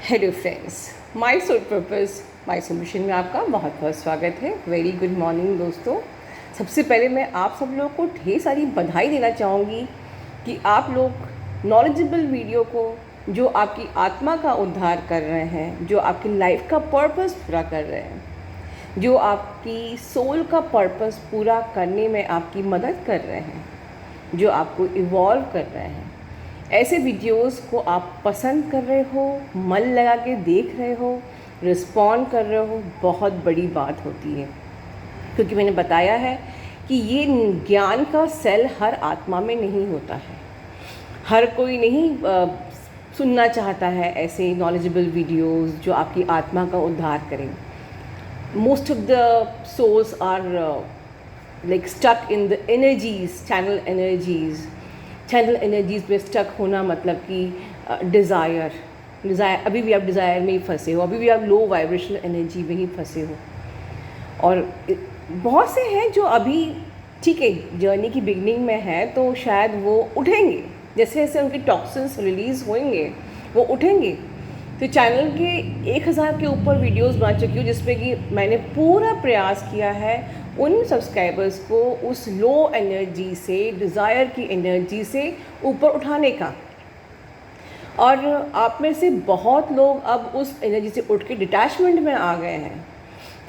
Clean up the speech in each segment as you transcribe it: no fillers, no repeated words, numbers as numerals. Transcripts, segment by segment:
Hello friends, my soul purpose my solution में आपका बहुत बहुत स्वागत है। वेरी गुड मॉर्निंग दोस्तों। सबसे पहले मैं आप सब लोगों को ढेर सारी बधाई देना चाहूँगी कि आप लोग नॉलेजेबल वीडियो को जो आपकी आत्मा का उद्धार कर रहे हैं, जो आपकी लाइफ का पर्पस पूरा कर रहे हैं, जो आपकी सोल का पर्पस पूरा करने में आपकी मदद कर रहे हैं, जो आपको इवॉल्व कर रहे हैं, ऐसे वीडियोस को आप पसंद कर रहे हो, मन लगा के देख रहे हो, रिस्पॉन्ड कर रहे हो, बहुत बड़ी बात होती है। क्योंकि मैंने बताया है कि ये ज्ञान का सेल हर आत्मा में नहीं होता है। हर कोई नहीं सुनना चाहता है ऐसे नॉलेजेबल वीडियोस जो आपकी आत्मा का उद्धार करें। Most of the souls are like stuck in the energies, channel energies पे स्टक होना मतलब कि डिज़ायर अभी भी आप डिज़ायर में ही फंसे हो, अभी भी आप लो वाइब्रेशनल एनर्जी में ही फंसे हो। और बहुत से हैं जो अभी ठीक है जर्नी की बिगनिंग में है, तो शायद वो उठेंगे, जैसे जैसे उनके टॉक्सिन्स रिलीज़ होंगे वो उठेंगे। तो चैनल के 1000 के ऊपर वीडियोस बना चुकी हूँ, जिसमें कि मैंने पूरा प्रयास किया है उन सब्सक्राइबर्स को उस लो एनर्जी से, डिज़ायर की एनर्जी से ऊपर उठाने का। और आप में से बहुत लोग अब उस एनर्जी से उठ के डिटैचमेंट में आ गए हैं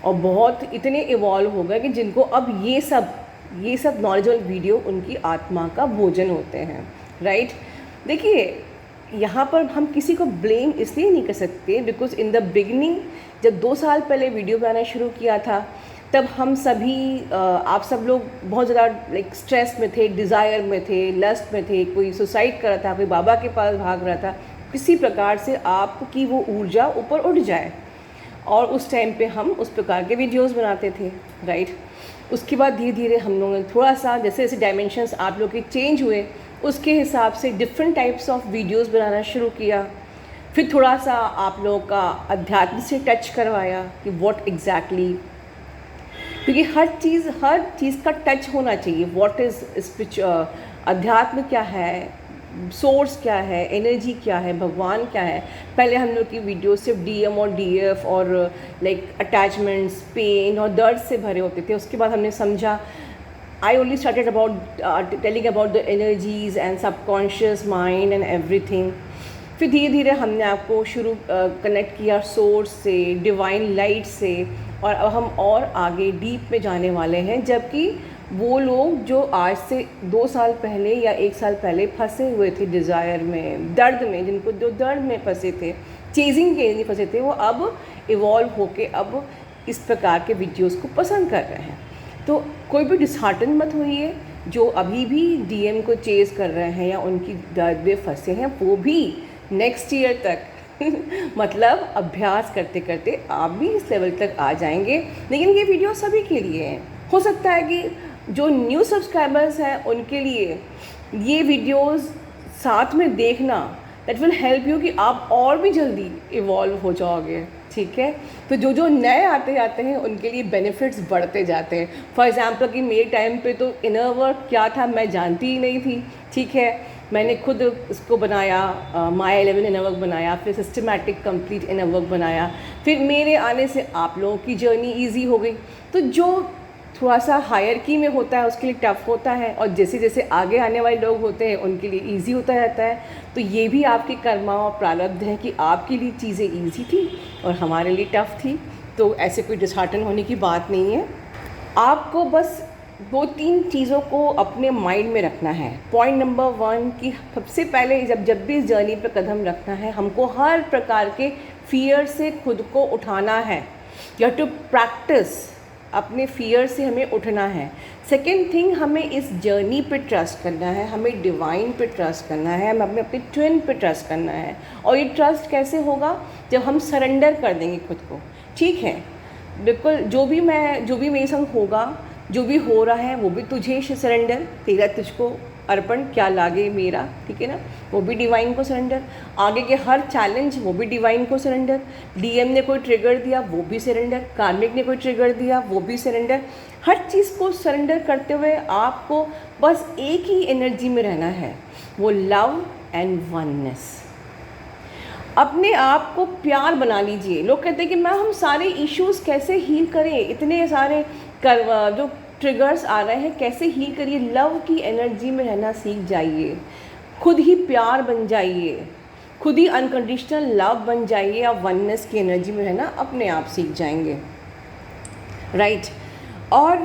और बहुत इतने इवॉल्व हो गए कि जिनको अब ये सब नॉलेजेबल वीडियो उनकी आत्मा का भोजन होते हैं। राइट। देखिए, यहाँ पर हम किसी को ब्लेम इसलिए नहीं कर सकते बिकॉज इन द बिगनिंग जब 2 साल पहले वीडियो बनाना शुरू किया था, तब हम सभी आप सब लोग बहुत ज़्यादा लाइक स्ट्रेस में थे, डिज़ायर में थे, लस्ट में थे। कोई सुसाइड कर रहा था, कोई बाबा के पास भाग रहा था, किसी प्रकार से आपकी वो ऊर्जा ऊपर उठ जाए। और उस टाइम पे हम उस प्रकार के वीडियोस बनाते थे। राइट। उसके बाद धीरे धीरे हम लोगों ने थोड़ा सा जैसे जैसे डायमेंशंस आप लोग के चेंज हुए, उसके हिसाब से डिफरेंट टाइप्स ऑफ वीडियोस बनाना शुरू किया। फिर थोड़ा सा आप लोगों का अध्यात्म से टच करवाया कि व्हाट एग्जैक्टली, क्योंकि हर चीज़ का टच होना चाहिए। व्हाट इज़ अध्यात्म क्या है, सोर्स क्या है, एनर्जी क्या है, भगवान क्या है। पहले हम लोग की वीडियो सिर्फ डीएम और डीएफ और लाइक अटैचमेंट्स, पेन और दर्द से भरे होते थे। उसके बाद हमने समझा, I only started about telling about the energies and subconscious mind and everything. फिर धीरे धीरे हमने आपको कनेक्ट किया सोर्स से, डिवाइन लाइट से, और अब हम और आगे डीप में जाने वाले हैं। जबकि वो लोग जो आज से 2 साल पहले या 1 साल पहले फंसे हुए थे डिज़ायर में, दर्द में, जिनको जो दर्द में फंसे थे, चेजिंग के लिए फंसे थे, वो अब इवॉल्व होके अब इस प्रकार के वीडियोस को पसंद कर रहे हैं। तो कोई भी डिसहार्टन मत होइए जो अभी भी डीएम को चेज़ कर रहे हैं या उनकी दर्द में फंसे हैं। वो भी नेक्स्ट ईयर तक मतलब अभ्यास करते करते आप भी इस लेवल तक आ जाएंगे। लेकिन ये वीडियो सभी के लिए है। हो सकता है कि जो न्यू सब्सक्राइबर्स हैं उनके लिए ये वीडियोस साथ में देखना दैट विल हेल्प यू कि आप और भी जल्दी इवॉल्व हो जाओगे। ठीक है। तो जो जो नए आते जाते हैं उनके लिए बेनिफिट्स बढ़ते जाते हैं। फॉर एग्ज़ाम्पल कि मेरे टाइम पे तो इनर वर्क क्या था मैं जानती ही नहीं थी। ठीक है। मैंने खुद इसको बनाया, माया 11 इनर वर्क बनाया, फिर सिस्टमैटिक कंप्लीट इनर वर्क बनाया। फिर मेरे आने से आप लोगों की जर्नी ईजी हो गई। तो जो थोड़ा सा हायरकी में होता है उसके लिए टफ़ होता है, और जैसे जैसे आगे आने वाले लोग होते हैं उनके लिए इजी होता रहता है। तो ये भी आपके कर्मा और प्रारब्ध है कि आपके लिए चीज़ें इजी थी और हमारे लिए टफ़ थी। तो ऐसे कोई डिसहार्टन होने की बात नहीं है। आपको बस 2-3 चीज़ों को अपने माइंड में रखना है। पॉइंट नंबर 1 कि सबसे पहले जब भी इस जर्नी पर कदम रखना है, हमको हर प्रकार के फियर से खुद को उठाना है। यू हैव टू प्रैक्टिस, अपने फियर से हमें उठना है। सेकेंड थिंग, हमें इस जर्नी पे ट्रस्ट करना है, हमें डिवाइन पे ट्रस्ट करना है, हमें अपने ट्विन पे ट्रस्ट करना है। और ये ट्रस्ट कैसे होगा? जब हम सरेंडर कर देंगे खुद को। ठीक है, बिल्कुल जो भी मेरे संग होगा, जो भी हो रहा है वो भी तुझे सरेंडर, तेरा तुझको अर्पण क्या लागे मेरा। ठीक है ना, वो भी डिवाइन को सरेंडर। आगे के हर चैलेंज वो भी डिवाइन को सरेंडर। डीएम ने कोई ट्रिगर दिया वो भी सरेंडर, कार्मिक ने कोई ट्रिगर दिया वो भी सरेंडर। हर चीज़ को सरेंडर करते हुए आपको बस एक ही एनर्जी में रहना है, वो लव एंड वननेस। अपने आप को प्यार बना लीजिए। लोग कहते हैं कि मैम हम सारे इश्यूज़ कैसे हील करें, इतने सारे जो ट्रिगर्स आ रहे हैं कैसे हील करिए। लव की एनर्जी में रहना सीख जाइए, खुद ही प्यार बन जाइए, खुद ही अनकंडीशनल लव बन जाइए। आप वननेस की एनर्जी में रहना अपने आप सीख जाएंगे, राइट। और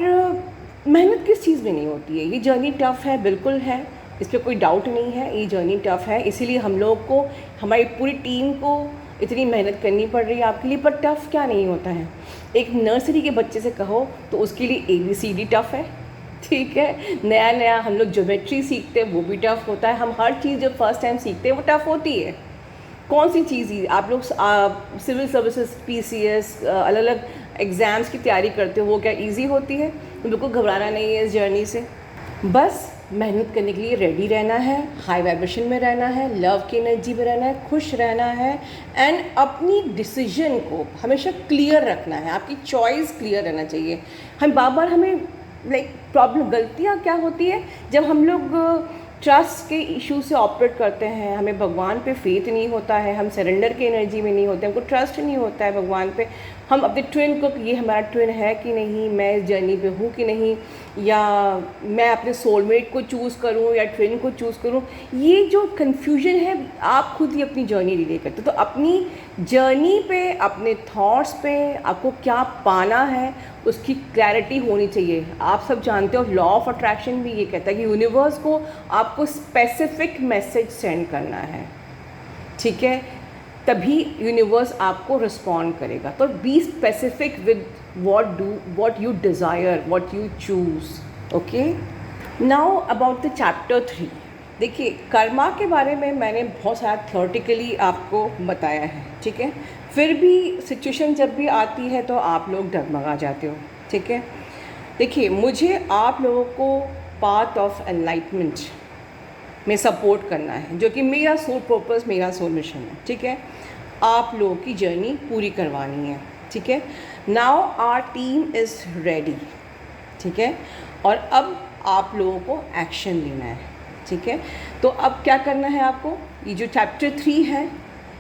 मेहनत किस चीज़ में नहीं होती है, ये जर्नी टफ़ है, बिल्कुल है, इस पर कोई डाउट नहीं है, ये जर्नी टफ़ है। इसीलिए हम लोग को, हमारी पूरी टीम को इतनी मेहनत करनी पड़ रही है आपके लिए। पर टफ़ क्या नहीं होता है, एक नर्सरी के बच्चे से कहो तो उसके लिए ABCD टफ़ है, ठीक है। नया नया हम लोग ज्योमेट्री सीखते हैं, वो भी टफ़ होता है। हम हर चीज़ जब फर्स्ट टाइम सीखते हैं वो टफ़ होती है। कौन सी चीज़ ही आप लोग सिविल सर्विसेज, PCS, अलग अलग एग्ज़ाम्स की तैयारी करते हो, वो क्या इजी होती है? तो बिल्कुल घबराना नहीं है इस जर्नी से, बस मेहनत करने के लिए रेडी रहना है, हाई वाइब्रेशन में रहना है, लव की एनर्जी में रहना है, खुश रहना है, एंड अपनी डिसीजन को हमेशा क्लियर रखना है। आपकी चॉइस क्लियर रहना चाहिए। हम बार बार हमें प्रॉब्लम, गलतियाँ क्या होती है जब हम लोग ट्रस्ट के इशू से ऑपरेट करते हैं, हमें भगवान पे फेथ नहीं होता है, हम सरेंडर की एनर्जी में नहीं होते, हमको ट्रस्ट नहीं होता है भगवान पे। हम अपने ट्विन को, ये हमारा ट्विन है कि नहीं, मैं इस जर्नी पे हूँ कि नहीं, या मैं अपने सोलमेट को चूज़ करूँ या ट्विन को चूज़ करूँ, ये जो कन्फ्यूजन है आप खुद ही अपनी जर्नी रिले करते हो। तो अपनी जर्नी पे, अपने थॉट्स पे आपको क्या पाना है उसकी क्लैरिटी होनी चाहिए। आप सब जानते हो लॉ ऑफ अट्रैक्शन भी ये कहता है कि यूनिवर्स को आपको स्पेसिफिक मैसेज सेंड करना है, ठीक है, तभी यूनिवर्स आपको रिस्पॉन्ड करेगा। तो be specific with what you desire, what you choose, okay? Now about the chapter 3। देखिए, कर्मा के बारे में मैंने बहुत सारा थ्योरेटिकली आपको बताया है, ठीक है। फिर भी सिचुएशन जब भी आती है तो आप लोग डगमगा जाते हो, ठीक है। देखिए, मुझे आप लोगों को पाथ ऑफ एनलाइटमेंट में सपोर्ट करना है, जो कि मेरा सोल पर्पस, मेरा सोल मिशन है, ठीक है। आप लोगों की जर्नी पूरी करवानी है, ठीक है। Now our team is ready, ठीक है। और अब आप लोगों को एक्शन लेना है, ठीक है। तो अब क्या करना है आपको, ये जो चैप्टर 3 है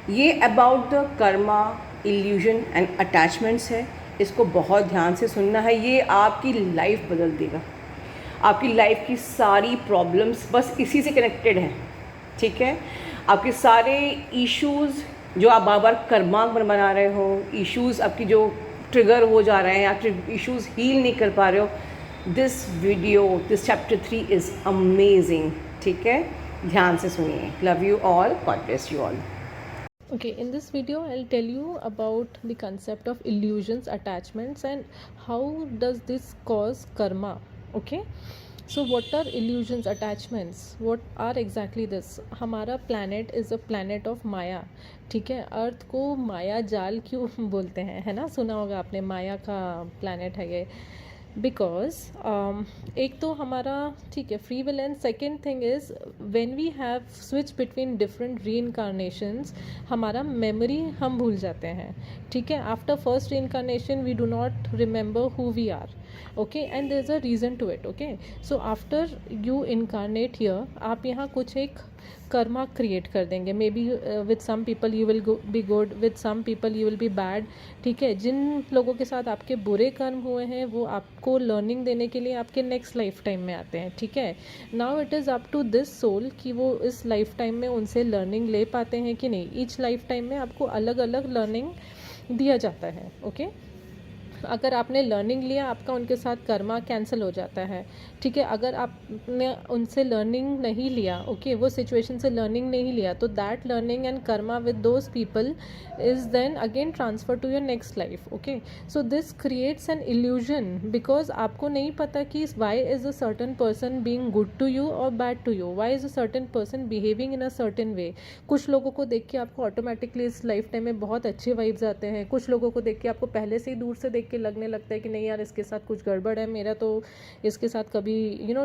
ये about the Karma, illusion and attachments है। इसको बहुत ध्यान से सुनना है, ये आपकी लाइफ बदल देगा। आपकी लाइफ की सारी प्रॉब्लम्स बस इसी से कनेक्टेड हैं, ठीक है। आपके सारे इश्यूज़ जो आप बार बार कर्मा बना रहे हो, इश्यूज़ आपकी जो ट्रिगर हो जा रहे हैं, आप इश्यूज़ हील नहीं कर पा रहे हो, this video, this chapter 3 is amazing, ठीक है। ध्यान से सुनिए। Love you all, God bless you all. Okay, in this video I'll tell you about the concept of illusions, attachments, and how does this cause karma. Okay, so what are illusions, attachments, what are exactly this? हमारा planet is a planet of माया, ठीक है। अर्थ को माया जाल क्यों बोलते हैं, है ना, सुना होगा आपने, माया का planet है ये। बिकॉज एक तो हमारा, ठीक है, free will, and second thing is when we have switch between different reincarnations, हमारा मेमोरी हम भूल जाते हैं, ठीक है। After first reincarnation we do not remember who we are, okay, and there is a reason to it, okay. So after you incarnate here, आप यहाँ कुछ एक कर्मा क्रिएट कर देंगे। Maybe with some people you will be good, with some people you will be bad, ठीक है। जिन लोगों के साथ आपके बुरे कर्म हुए हैं वो आपको लर्निंग देने के लिए आपके नेक्स्ट लाइफ टाइम में आते हैं, ठीक है। Now it is up to this soul कि वो इस लाइफ टाइम में उनसे लर्निंग ले पाते हैं कि नहीं। ईच लाइफ टाइम में आपको अलग अलग लर्निंग दिया जाता है, ओके। अगर आपने लर्निंग लिया, आपका उनके साथ कर्मा कैंसिल हो जाता है, ठीक है। अगर आपने उनसे लर्निंग नहीं लिया, ओके, वो सिचुएशन से लर्निंग नहीं लिया, तो that learning and karma with those people is then again transfer to your next life, okay. So this creates an illusion, because आपको नहीं पता कि why is a certain person being good to you और bad to you, why is a certain person behaving in a certain way. कुछ लोगों को देख के आपको ऑटोमेटिकली इस लाइफ टाइम में बहुत अच्छे वाइब्स आते हैं, कुछ लोगों को देख के आपको पहले से ही दूर से देख के लगने लगता है कि नहीं यार, इसके साथ कुछ गड़बड़ है, मेरा तो इसके साथ कभी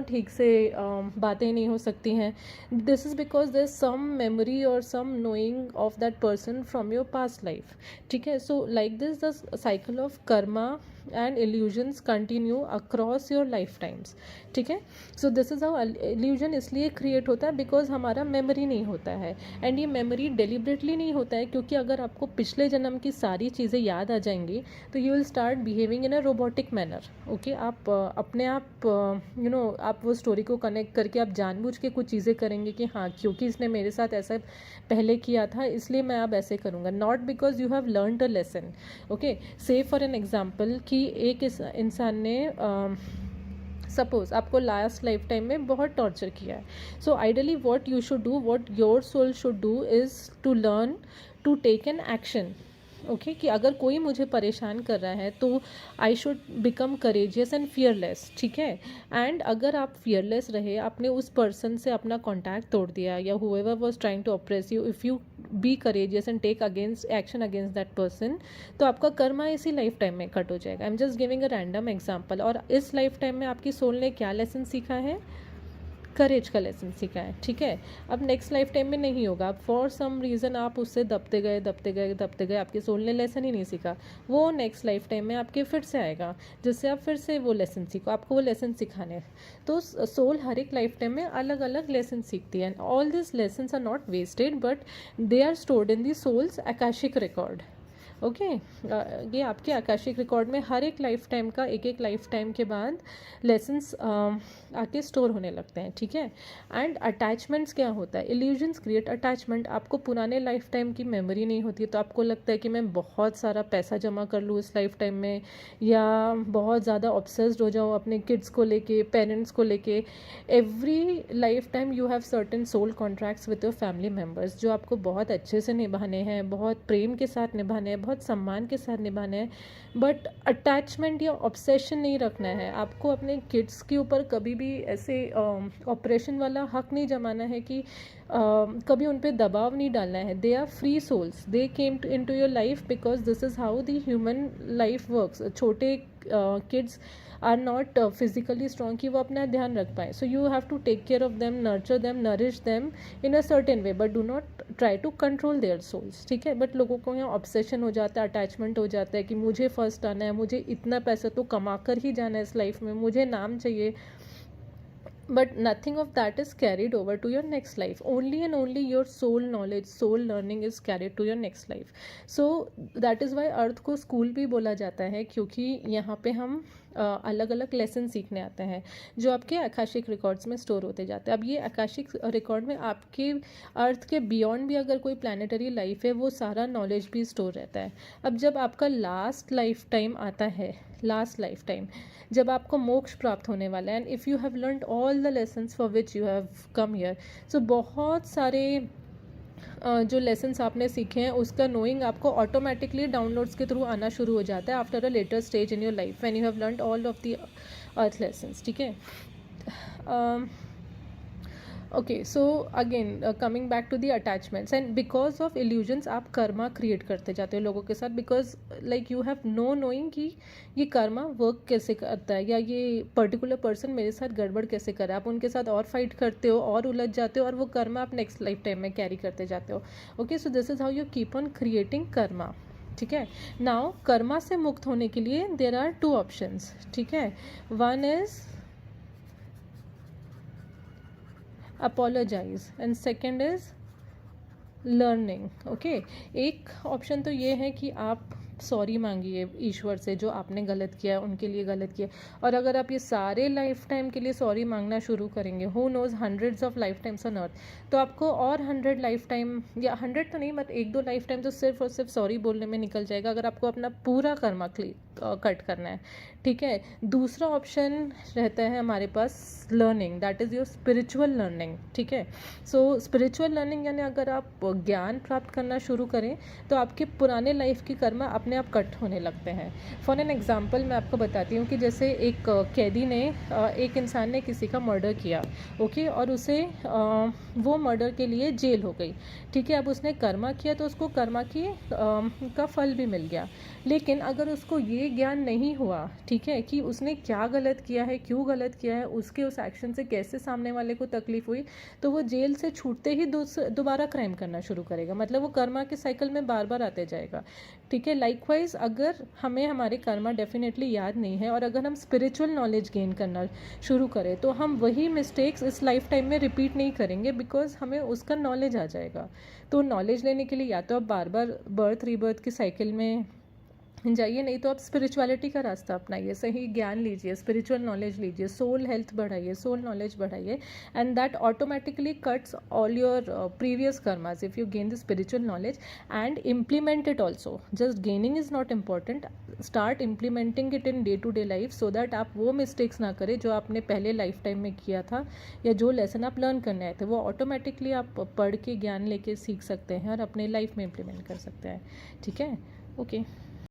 ठीक से बातें नहीं हो सकती हैं। This is because there is some memory और some knowing of that person from your past life, ठीक है। So like this the cycle of karma and illusions continue across your life times, ठीक है. So this is how illusion इसलिए create होता है because हमारा memory नहीं होता है. एंड ये मेमोरी डेलिबरेटली नहीं होता है, क्योंकि अगर आपको पिछले जन्म की सारी चीज़ें याद आ जाएंगी तो you will start behaving in a robotic manner. Okay, आप अपने आप आप वो स्टोरी को कनेक्ट करके आप जानबूझ के कुछ चीज़ें करेंगे कि हाँ, क्योंकि इसने मेरे साथ ऐसा पहले किया था इसलिए मैं अब ऐसे करूँगा, not because you have learned a lesson. Okay, से फॉर एन एग्जाम्पल कि एक इंसान ने सपोज आपको लास्ट लाइफ टाइम में बहुत टॉर्चर किया है. So ideally what you should do, what your soul should do is to learn to take an action. Okay, कि अगर कोई मुझे परेशान कर रहा है तो I should become courageous and fearless, ठीक है. एंड अगर आप फियरलेस रहे, आपने उस पर्सन से अपना कॉन्टैक्ट तोड़ दिया या whoever was trying to oppress you, if you be courageous and take against action against that person, तो आपका कर्मा इसी लाइफ टाइम में कट हो जाएगा. I am just giving a random example. और इस लाइफ टाइम में आपकी सोल ने क्या लेसन सीखा है? करेज का लेसन सीखा है, ठीक है. अब नेक्स्ट लाइफ टाइम में नहीं होगा, अब फॉर सम रीज़न आप उससे दबते गए, आपके सोल ने लेसन ही नहीं सीखा. वो नेक्स्ट लाइफ टाइम में आपके फिर से आएगा, जिससे आप फिर से वो लेसन सीखो, आपको वो लेसन सिखाने. तो सोल हर एक लाइफ टाइम में अलग अलग लेसन सीखती है. All this lessons are not wasted but they are stored in the souls Akashic record. Okay, ये आपके आकाशिक रिकॉर्ड में हर एक लाइफ टाइम का एक लाइफ टाइम के बाद लेसन्स आके स्टोर होने लगते हैं, ठीक है. एंड अटैचमेंट्स क्या होता है? Illusions create attachment. आपको पुराने लाइफ टाइम की मेमोरी नहीं होती, तो आपको लगता है कि मैं बहुत सारा पैसा जमा कर लूँ इस लाइफ टाइम में, या बहुत ज़्यादा ऑब्सेस्ड हो जाऊँ अपने किड्स को लेके, पेरेंट्स को लेके. Every life time you have certain soul contracts with your family members, जो आपको बहुत अच्छे से निभाने हैं, बहुत प्रेम के साथ निभाने हैं, बहुत सम्मान के साथ निभाना है. बट अटैचमेंट या ऑब्सेशन नहीं रखना है. आपको अपने किड्स के ऊपर कभी भी ऐसे ऑपरेशन वाला हक नहीं जमाना है कि कभी उन पर दबाव नहीं डालना है. They are free souls, they came in to your life because this is how the human life works. छोटे kids are not physically strong कि वो अपना ध्यान रख पाए. So you have to take care of them, nurture them, nourish them in a certain way, but do not try to control their souls, ठीक है. But लोगों को यहाँ ऑब्सेशन हो जाता है, अटैचमेंट हो जाता है कि मुझे फर्स्ट आना है, मुझे इतना पैसा तो कमा कर ही जाना है इस लाइफ में, मुझे नाम चाहिए. But nothing of that is carried over to your next life. Only and only your soul knowledge, soul learning is carried to your next life. So that is why अर्थ को स्कूल भी बोला जाता है, क्योंकि यहाँ पे हम अलग अलग लेसन सीखने आते हैं जो आपके आकाशिक रिकॉर्ड्स में स्टोर होते जाते हैं. अब ये आकाशिक रिकॉर्ड में आपके अर्थ के बियॉन्ड भी अगर कोई प्लानिटरी लाइफ है, वो सारा नॉलेज भी स्टोर रहता है. अब जब आपका लास्ट लाइफ टाइम आता है, लास्ट लाइफ टाइम जब आपको मोक्ष प्राप्त होने वाला है, and if you have learned all the lessons for which you have come here, so बहुत सारे जो लेसन्स आपने सीखे हैं उसका नोइंग आपको ऑटोमेटिकली डाउनलोड्स के थ्रू आना शुरू हो जाता है after a later stage in your life when you have learned all of the earth lessons, ठीक है. Okay, so again coming back to the attachments, and because of illusions आप karma create करते जाते हो लोगों के साथ, because like you have no knowing कि ये कर्मा वर्क कैसे करता है, या ये पर्टिकुलर पर्सन मेरे साथ गड़बड़ कैसे कर रहा है. आप उनके साथ और फाइट करते हो और उलझ जाते हो, और वो कर्मा आप नेक्स्ट लाइफ टाइम में कैरी करते जाते हो. Okay, so this is how you keep on creating Karma, ठीक है. नाउ कर्मा से मुक्त होने के लिए देर आर 2 ऑप्शंस, ठीक है. One is apologize and second is learning. Okay, एक ऑप्शन तो ये है कि आप सॉरी मांगिए ईश्वर से जो आपने गलत किया, उनके लिए गलत किया. और अगर आप ये सारे लाइफ टाइम के लिए सॉरी मांगना शुरू करेंगे, who knows hundreds of life times on earth, तो आपको और 100 लाइफ टाइम, या 100 तो नहीं, बट 1-2 लाइफ टाइम तो सिर्फ और सिर्फ सॉरी बोलने में निकल जाएगा, अगर आपको अपना पूरा कर्मा कट करना है, ठीक है. दूसरा ऑप्शन रहता है हमारे पास learning, that is your spiritual learning, ठीक है. सो स्पिरिचुअल लर्निंग यानी अगर आप ज्ञान प्राप्त करना शुरू करें तो आपके पुराने लाइफ की कर्मा अपने आप कट होने लगते हैं. फॉर एन एग्जाम्पल मैं आपको बताती हूँ कि जैसे एक कैदी ने, एक इंसान ने किसी का मर्डर किया, ओके, और उसे वो मर्डर के लिए जेल हो गई, ठीक है. अब उसने कर्मा किया तो उसको कर्मा की का फल भी मिल गया. लेकिन अगर उसको ये ज्ञान नहीं हुआ, ठीक है, कि उसने क्या गलत किया है, क्यों गलत किया है, उसके उस एक्शन से कैसे सामने वाले को तकलीफ हुई, तो वो जेल से छूटते ही दोबारा क्राइम करना शुरू करेगा. मतलब वो कर्मा के साइकिल में बार बार आते जाएगा, ठीक है। लाइकवाइज अगर हमें हमारे कर्मा डेफिनेटली याद नहीं है और अगर हम स्पिरिचुअल नॉलेज गेन करना शुरू करें तो हम वही मिस्टेक्स इस लाइफ टाइम में रिपीट नहीं करेंगे, बिकॉज हमें उसका नॉलेज आ जाएगा। तो नॉलेज लेने के लिए या तो आप बार बार बर्थ रीबर्थ की साइकिल में जाइए, नहीं तो आप स्पिरिचुअलिटी का रास्ता अपनाइए, सही ज्ञान लीजिए, स्पिरिचुअल नॉलेज लीजिए, सोल हेल्थ बढ़ाइए, सोल नॉलेज बढ़ाइए, and that automatically cuts all your previous karmas if you gain the spiritual knowledge and implement it also. Just gaining is not important, start implementing it in day to day life so that आप वो mistakes ना करें जो आपने पहले life time में किया था, या जो लेसन आप लर्न करने आए थे वो ऑटोमेटिकली आप पढ़ के ज्ञान लेके सीख सकते हैं और अपने लाइफ में इम्प्लीमेंट कर सकते हैं। ठीक है, ओके।